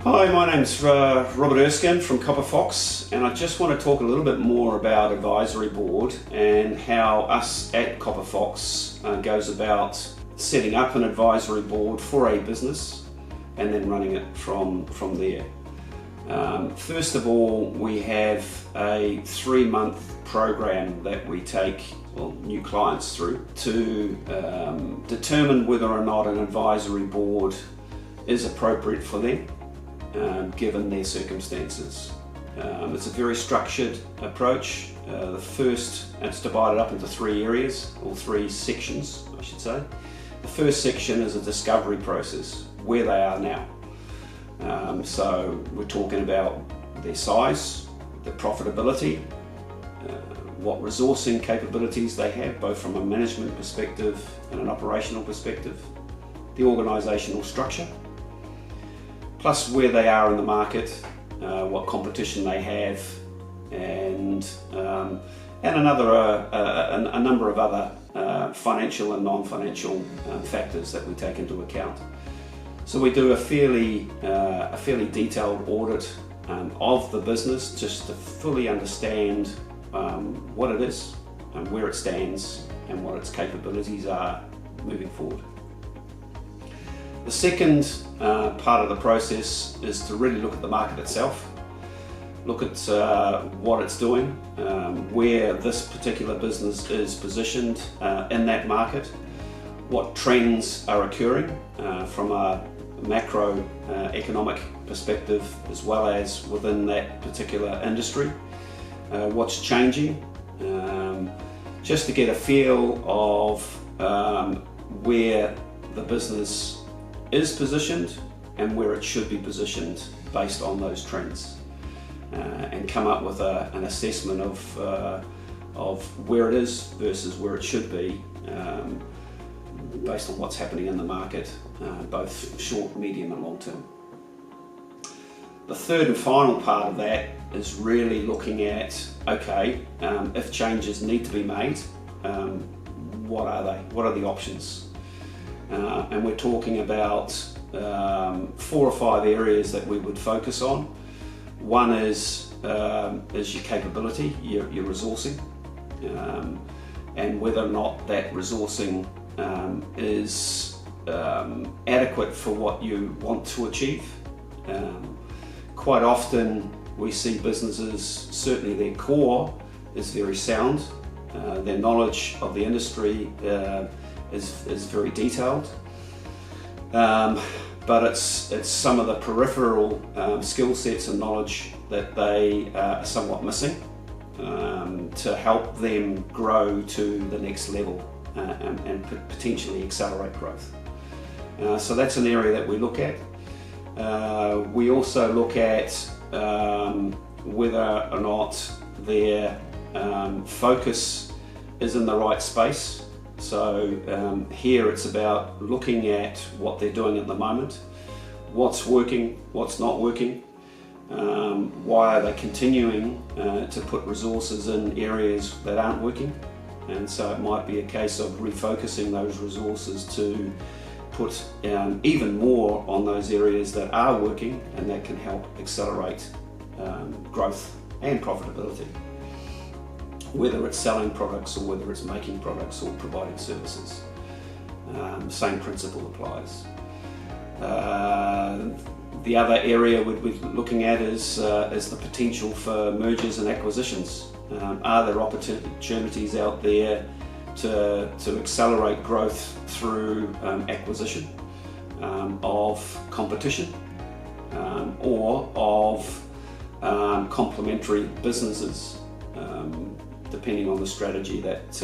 Hi, my name's Robert Erskine from CopperFox, and I just want to talk a little bit more about advisory board and how us at CopperFox goes about setting up an advisory board for a business and then running it from there. First of all, we have a 3-month program that we take new clients through to determine whether or not an advisory board is appropriate for them, given their circumstances. It's a very structured approach. It's divided up into 3 areas, or 3 sections, I should say. The first section is a discovery process, where they are now. So we're talking about their size, their profitability, what resourcing capabilities they have, both from a management perspective and an operational perspective, the organisational structure, plus where they are in the market, what competition they have, and a number of other financial and non-financial factors that we take into account. So we do a fairly detailed audit of the business, just to fully understand what it is and where it stands and what its capabilities are moving forward. The second part of the process is to really look at the market itself, look at what it's doing, where this particular business is positioned in that market, what trends are occurring from a macro economic perspective as well as within that particular industry, what's changing, just to get a feel of where the business is positioned and where it should be positioned based on those trends, and come up with an assessment of where it is versus where it should be, based on what's happening in the market, both short, medium and long term. The third and final part of that is really looking at, if changes need to be made, what are they? What are the options? And we're talking about 4 or 5 areas that we would focus on. One is your capability, your resourcing, and whether or not that resourcing is adequate for what you want to achieve. Quite often we see businesses, certainly their core is very sound, their knowledge of the industry is very detailed, but it's some of the peripheral skill sets and knowledge that they are somewhat missing to help them grow to the next level and potentially accelerate growth. So that's an area that we look at. We also look at whether or not their focus is in the right space. So here it's about looking at what they're doing at the moment, what's working, what's not working, why are they continuing to put resources in areas that aren't working, and so it might be a case of refocusing those resources to put even more on those areas that are working and that can help accelerate growth and profitability, whether it's selling products or whether it's making products or providing services. Same principle applies. The other area we'd be looking at is the potential for mergers and acquisitions. Are there opportunities out there to accelerate growth through acquisition of competition or of complementary businesses, depending on the strategy that's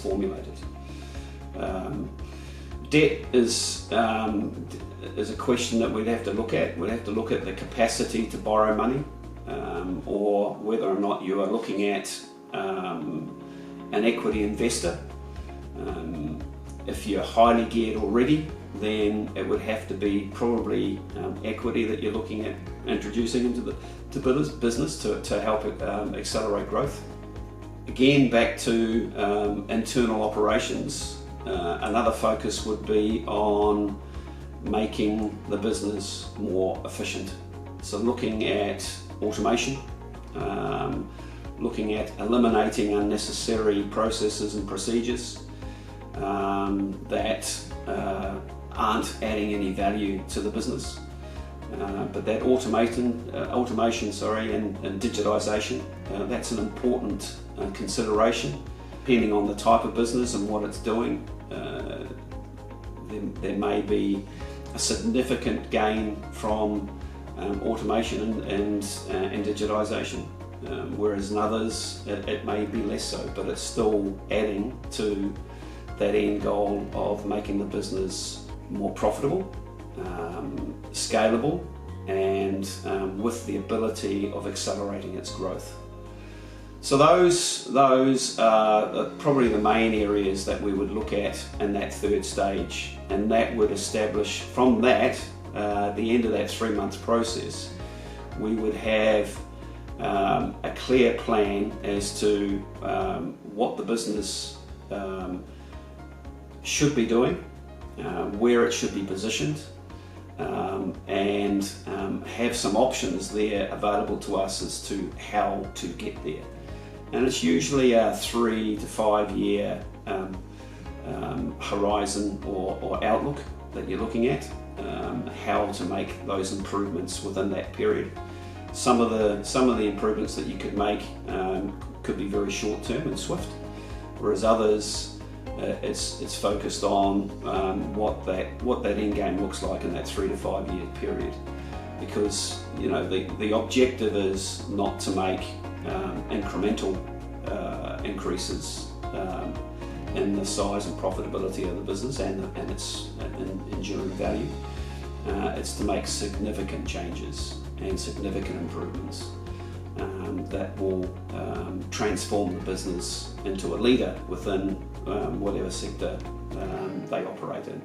formulated. Debt is a question that we'd have to look at. We'd have to look at the capacity to borrow money, or whether or not you are looking at an equity investor. If you're highly geared already, then it would have to be probably equity that you're looking at introducing into the business to help accelerate growth. Again, back to internal operations, another focus would be on making the business more efficient. So looking at automation, looking at eliminating unnecessary processes and procedures that aren't adding any value to the business. But that automation and digitalisation, that's an important consideration. Depending on the type of business and what it's doing, there may be a significant gain from automation and digitalisation, whereas in others it may be less so, but it's still adding to that end goal of making the business more profitable, scalable, and with the ability of accelerating its growth. So those are probably the main areas that we would look at in that third stage, and that would establish from that, the end of that 3-month process, we would have a clear plan as to what the business should be doing, where it should be positioned, and have some options there available to us as to how to get there. And it's usually a 3 to 5 year horizon or outlook that you're looking at, how to make those improvements within that period. Some of the improvements that you could make could be very short term and swift, whereas others it's focused on what that end game looks like in that 3 to 5 year period, because the objective is not to make incremental increases in the size and profitability of the business and its enduring value. It's to make significant changes and significant improvements that will transform the business into a leader within whatever sector they operate in.